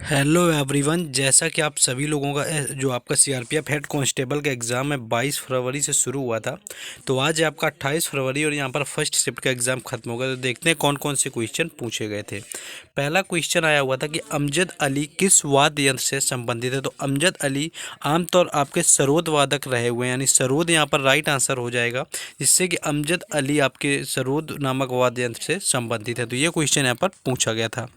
Hello everyone. जैसा कि आप सभी लोगों का जो आपका सीआरपीएफ हेड कांस्टेबल का एग्ज़ाम है 22 फरवरी से शुरू हुआ था। तो आज आपका 28 फरवरी और यहाँ पर फर्स्ट शिफ्ट का एग्ज़ाम खत्म हो गया। तो देखते हैं कौन कौन से क्वेश्चन पूछे गए थे। पहला क्वेश्चन आया हुआ था कि अमजद अली किस वाद्य यंत्र से संबंधित है। तो अमजद अली आमतौर आपके सरोद वादक रहे हुए हैं, यानी सरोद यहाँ पर राइट आंसर हो जाएगा, जिससे कि अमजद अली आपके सरोद नामक वाद्य यंत्र से संबंधित है। तो ये क्वेश्चन यहाँ पर पूछा गया था।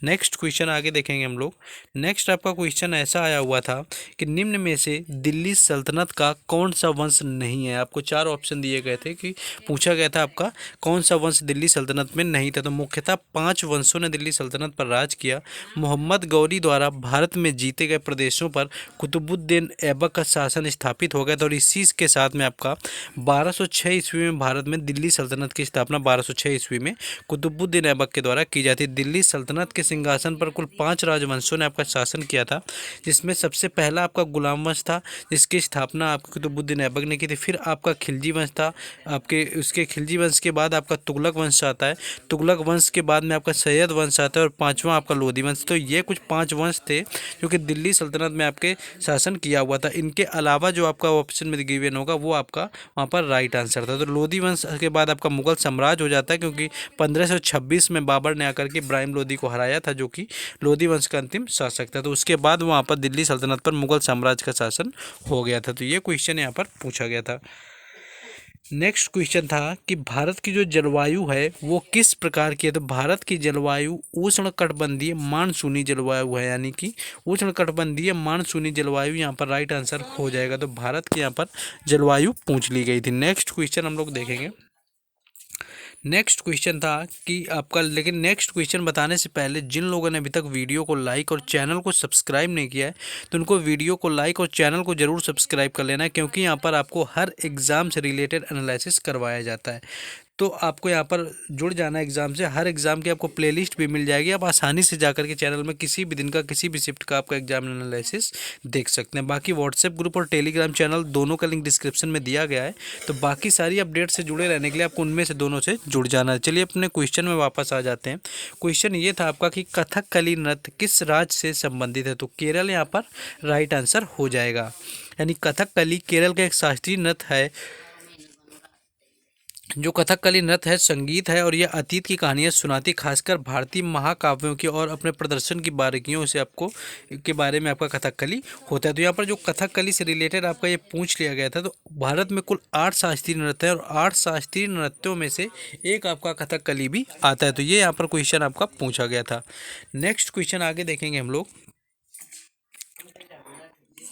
नेक्स्ट क्वेश्चन आगे देखेंगे हम लोग। नेक्स्ट आपका क्वेश्चन ऐसा आया हुआ था कि निम्न में से दिल्ली सल्तनत का कौन सा वंश नहीं है। आपको चार ऑप्शन दिए गए थे कि पूछा गया था आपका कौन सा वंश दिल्ली सल्तनत में नहीं था। तो मुख्यतः 5 वंशों ने दिल्ली सल्तनत पर राज किया। मोहम्मद गौरी द्वारा भारत में जीते गए प्रदेशों पर कुतुबुद्दीन ऐबक का शासन स्थापित हो गया था और इसी के साथ में आपका 1206 ईस्वी में भारत में दिल्ली सल्तनत की स्थापना 1206 ईस्वी में कुतुबुद्दीन ऐबक के द्वारा की जाती है। दिल्ली सल्तनत के सिंहासन पर कुल 5 राजवंशों ने आपका शासन किया था, जिसमें सबसे पहला आपका गुलाम वंश था, जिसकी स्थापना आपके कुतुबुद्दीन ऐबक ने की थी। फिर आपका खिलजी वंश था, आपके उसके खिलजी वंश के बाद आपका तुगलक वंश आता है। तुगलक वंश के बाद में आपका सैयद वंश आता है और पांचवा आपका लोधी वंश। तो ये कुछ 5 वंश थे जो कि दिल्ली सल्तनत में आपके शासन किया हुआ था। इनके अलावा जो आपका ऑप्शन में गिवन होगा वो आपका वहाँ पर राइट आंसर था। तो लोधी वंश के बाद आपका मुगल साम्राज्य हो जाता है, क्योंकि 1526 में बाबर ने आकर के इब्राहिम लोधी को हराया था, जो कि लोधी वंश का अंतिम शासक था। तो उसके बाद वहाँ पर दिल्ली सल्तनत पर मुगल साम्राज्य का शासन हो गया था। तो ये क्वेश्चन यहाँ पर पूछा गया था। नेक्स्ट क्वेश्चन था कि भारत की जो जलवायु है वो किस प्रकार की है। तो भारत की जलवायु उष्णकटिबंधीय मानसूनी जलवायु है, यानी कि उष्णकटिबंधीय मानसूनी जलवायु यहाँ पर राइट आंसर हो जाएगा। तो भारत की यहाँ पर जलवायु पूछ ली गई थी। नेक्स्ट क्वेश्चन हम लोग देखेंगे। नेक्स्ट क्वेश्चन था कि आपका, लेकिन नेक्स्ट क्वेश्चन बताने से पहले जिन लोगों ने अभी तक वीडियो को लाइक और चैनल को सब्सक्राइब नहीं किया है, तो उनको वीडियो को लाइक और चैनल को ज़रूर सब्सक्राइब कर लेना है, क्योंकि यहाँ पर आपको हर एग्ज़ाम से रिलेटेड एनालिसिस करवाया जाता है। तो आपको यहाँ पर जुड़ जाना एग्ज़ाम से। हर एग्ज़ाम की आपको प्लेलिस्ट भी मिल जाएगी। आप आसानी से जाकर के चैनल में किसी भी दिन का किसी भी शिफ्ट का आपका एग्जाम एनालिसिस देख सकते हैं। बाकी व्हाट्सएप ग्रुप और टेलीग्राम चैनल दोनों का लिंक डिस्क्रिप्शन में दिया गया है। तो बाकी सारी अपडेट से जुड़े रहने के लिए आपको उनमें से दोनों से जुड़ जाना है। चलिए अपने क्वेश्चन में वापस आ जाते हैं। क्वेश्चन ये था आपका कि कथकली नृत्य किस राज्य से संबंधित है। तो केरल यहाँ पर राइट आंसर हो जाएगा, यानी कथकली केरल का एक शास्त्रीय नृत्य है। जो कथकली नृत्य है संगीत है और यह अतीत की कहानियाँ सुनाती, खासकर भारतीय महाकाव्यों की और अपने प्रदर्शन की बारीकियों से आपको के बारे में आपका कथकली होता है। तो यहाँ पर जो कथकली से रिलेटेड आपका ये पूछ लिया गया था। तो भारत में कुल 8 शास्त्रीय नृत्य है और 8 शास्त्रीय नृत्यों में से एक आपका कथकली भी आता है। तो ये यहाँ पर क्वेश्चन आपका पूछा गया था। नेक्स्ट क्वेश्चन आगे देखेंगे हम लोग।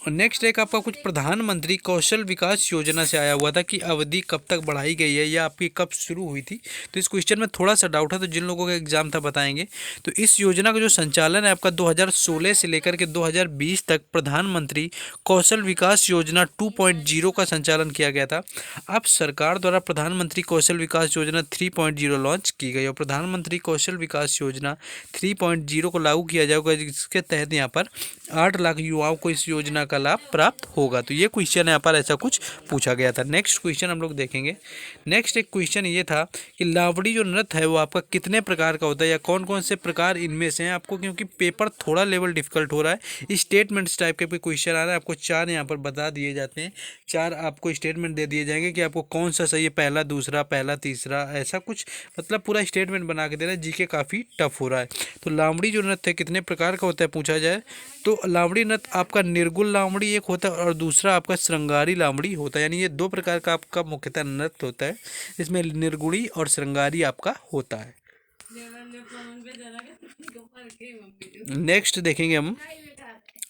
नेक्स्ट एक आपका कुछ प्रधानमंत्री कौशल विकास योजना से आया हुआ था कि अवधि कब तक बढ़ाई गई है या आपकी कब शुरू हुई थी। तो इस क्वेश्चन में थोड़ा सा डाउट है, तो जिन लोगों का एग्जाम था बताएंगे। तो इस योजना का जो संचालन है आपका 2016 से लेकर के 2020 तक प्रधानमंत्री कौशल विकास योजना 2.0 का संचालन किया गया था। अब सरकार द्वारा प्रधानमंत्री कौशल विकास योजना 3.0 लॉन्च की गई और प्रधानमंत्री कौशल विकास योजना 3.0 को लागू किया जाएगा, जिसके तहत यहाँ पर 8 लाख युवाओं को इस योजना का लाभ प्राप्त होगा। तो ये क्वेश्चन यहाँ पर ऐसा कुछ पूछा गया था। नेक्स्ट क्वेश्चन हम लोग देखेंगे। नेक्स्ट एक क्वेश्चन ये था कि लावड़ी जो नृत्य है वो आपका कितने प्रकार का होता है या कौन कौन से प्रकार इनमें से हैं। आपको क्योंकि पेपर थोड़ा लेवल डिफिकल्ट हो रहा है, स्टेटमेंट्स टाइप के क्वेश्चन आ रहा है। आपको 4 यहाँ पर बता दिए जाते हैं, 4 आपको स्टेटमेंट दे दिए जाएंगे कि आपको कौन सा सही है, पहला दूसरा पहला तीसरा, ऐसा कुछ मतलब पूरा स्टेटमेंट बना के दे रहा है। जीके काफ़ी टफ हो रहा है। तो लावड़ी जो नृत्य है कितने प्रकार का होता है पूछा जाए, तो लावड़ी नृत्य आपका निर्गुण लावड़ी एक होता है और दूसरा आपका श्रृंगारी लावड़ी होता है। यानी ये 2 प्रकार का आपका मुख्यतः नृत्य होता है, इसमें निर्गुणी और श्रृंगारी आपका होता है। नेक्स्ट देखेंगे हम।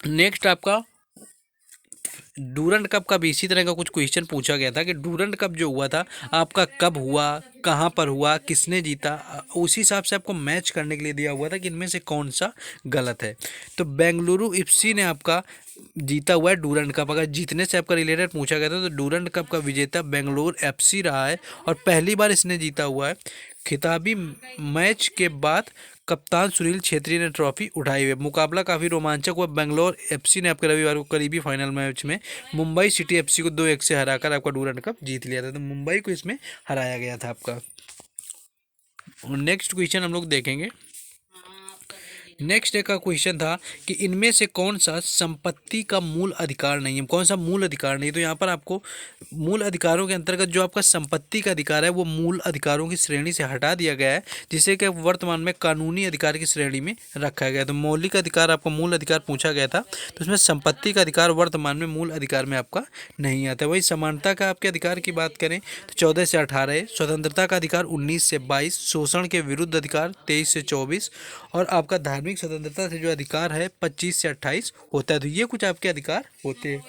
नेक्स्ट आपका डूरंड कप का भी इसी तरह का कुछ क्वेश्चन पूछा गया था कि डूरंड कप जो हुआ था आपका कब हुआ, कहाँ पर हुआ, किसने जीता। उसी हिसाब से आपको मैच करने के लिए दिया हुआ था कि इनमें से कौन सा गलत है। तो बेंगलुरु एफसी ने आपका जीता हुआ है डूरंड कप। अगर जीतने से आपका रिलेटेड पूछा गया था तो डूरंड कप का विजेता बेंगलुरु एफसी रहा है और पहली बार इसने जीता हुआ है। खिताबी मैच के बाद कप्तान सुनील छेत्री ने ट्रॉफी उठाई हुई। मुकाबला काफ़ी रोमांचक हुआ। बेंगलोर एफसी ने आपके रविवार को करीबी फाइनल मैच में मुंबई सिटी एफसी को 2-1 से हराकर आपका डूरंड कप जीत लिया था। तो मुंबई को इसमें हराया गया था आपका। नेक्स्ट क्वेश्चन हम लोग देखेंगे। नेक्स्ट डे का क्वेश्चन था कि इनमें से कौन सा संपत्ति का मूल अधिकार नहीं है, कौन सा मूल अधिकार नहीं है। तो यहाँ पर आपको मूल अधिकारों के अंतर्गत जो आपका संपत्ति का अधिकार है वो मूल अधिकारों की श्रेणी से हटा दिया गया है, जिसे कि वर्तमान में कानूनी अधिकार की श्रेणी में रखा गया। तो मौलिक अधिकार आपका मूल अधिकार पूछा गया था, तो उसमें संपत्ति का अधिकार वर्तमान में मूल अधिकार में आपका नहीं आता। वही समानता का आपके अधिकार की बात करें तो 14 से 18 है, स्वतंत्रता का अधिकार 19 से 22, शोषण के विरुद्ध अधिकार 23 से 24 और आपका धार्मिक स्वतंत्रता से जो अधिकार है 25 से 28 होता है। तो ये कुछ आपके अधिकार होते हैं।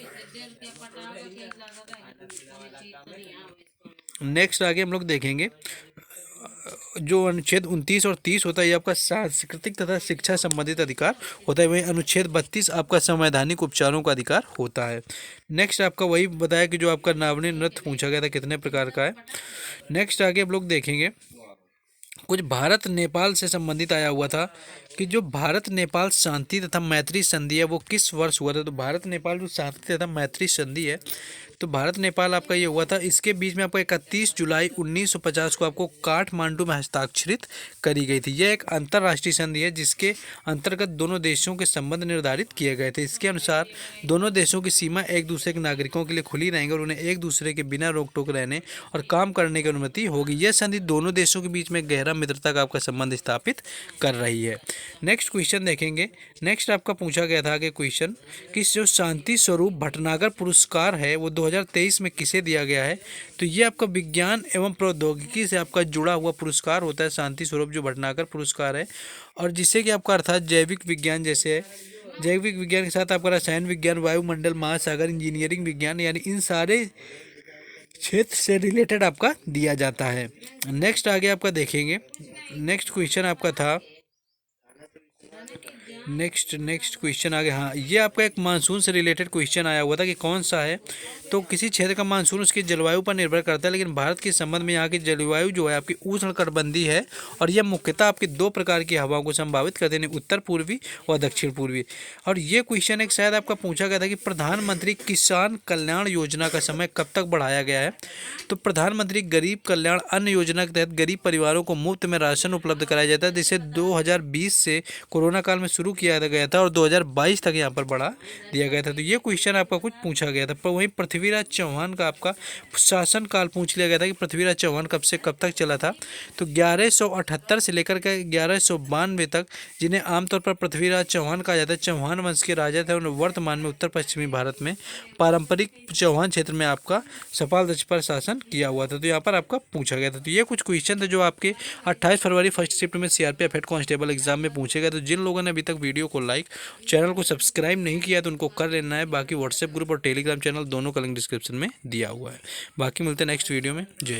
नेक्स्ट आगे हम लोग देखेंगे जो अनुच्छेद 29 और 30 होता है ये आपका सांस्कृतिक तथा शिक्षा संबंधित अधिकार होता है। वहीं अनुच्छेद 32 आपका संवैधानिक उपचारों का अधिकार होता है। नेक्स्ट आपका वही बताया कि जो आपका नावनी नृत्य पूछा गया था कितने प्रकार का है। नेक्स्ट आगे हम लोग देखेंगे कुछ भारत नेपाल से संबंधित आया हुआ था कि जो भारत नेपाल शांति तथा मैत्री संधि है वो किस वर्ष हुआ था। तो भारत नेपाल जो शांति तथा मैत्री संधि है तो भारत नेपाल आपका ये हुआ था, इसके बीच में आपको 31 जुलाई 1950 को आपको काठमांडू में हस्ताक्षरित करी गई थी। यह एक अंतर्राष्ट्रीय संधि है जिसके अंतर्गत दोनों देशों के संबंध निर्धारित किए गए थे। इसके अनुसार दोनों देशों की सीमा एक दूसरे के नागरिकों के लिए खुली रहेंगी और उन्हें एक दूसरे के बिना रोक टोक रहने और काम करने की अनुमति होगी। यह संधि दोनों देशों के बीच में गहरा मित्रता का आपका संबंध स्थापित कर रही है। नेक्स्ट क्वेश्चन देखेंगे। नेक्स्ट आपका पूछा गया था आगे क्वेश्चन कि जो शांति स्वरूप भटनागर पुरस्कार है वो 2023 में किसे दिया गया है। तो ये आपका विज्ञान एवं प्रौद्योगिकी से आपका जुड़ा हुआ पुरस्कार होता है शांति स्वरूप जो भटनागर पुरस्कार है, और जिससे कि आपका अर्थात जैविक विज्ञान जैसे है, जैविक विज्ञान के साथ आपका रसायन विज्ञान, वायुमंडल, महासागर, इंजीनियरिंग विज्ञान यानी इन सारे क्षेत्र से रिलेटेड आपका दिया जाता है। नेक्स्ट आगे आपका देखेंगे। नेक्स्ट क्वेश्चन आपका था नेक्स्ट क्वेश्चन आगे, हाँ ये आपका एक मानसून से रिलेटेड क्वेश्चन आया हुआ था कि कौन सा है। तो किसी क्षेत्र का मानसून उसकी जलवायु पर निर्भर करता है, लेकिन भारत के संबंध में यहाँ की जलवायु जो है आपकी उष्णकटिबंधीय है और यह मुख्यतः आपकी दो प्रकार की हवाओं को संभावित करते हैं, उत्तर पूर्वी और दक्षिण पूर्वी। और ये क्वेश्चन एक शायद आपका पूछा गया था कि प्रधानमंत्री किसान कल्याण योजना का समय कब तक बढ़ाया गया है। तो प्रधानमंत्री गरीब कल्याण अन्न योजना के तहत गरीब परिवारों को मुफ्त में राशन उपलब्ध कराया जाता है, जिसे 2020 से कोरोना काल में शुरू किया गया था और 2022 तक यहाँ पर बढ़ा दिया गया था। तो ये क्वेश्चन आपका कुछ पूछा गया था। पर वहीं पृथ्वीराज चौहान का आपका शासन काल पूछ लिया गया था कि पृथ्वीराज चौहान कब से कब तक चला था। तो 1178 से लेकर के 1192 तक, जिन्हें आमतौर पर पृथ्वीराज चौहान कहा जाता है, चौहान वंश के राजा थे। उन्होंने वर्तमान में उत्तर पश्चिमी भारत में पारंपरिक चौहान क्षेत्र में आपका सपाल दक्ष पर शासन किया हुआ था। तो यहाँ पर आपका पूछा गया था। तो ये कुछ क्वेश्चन थे जो आपके 28 फरवरी फर्स्ट शिफ्ट में सीआरपीएफ हेड कांस्टेबल एग्जाम में पूछे गए। तो जिन लोगों ने अभी तक वीडियो को लाइक, चैनल को सब्सक्राइब नहीं किया तो उनको कर लेना है। बाकी व्हाट्सएप ग्रुप और टेलीग्राम चैनल दोनों का लिंक डिस्क्रिप्शन में दिया हुआ है। बाकी मिलते हैं नेक्स्ट वीडियो में। जय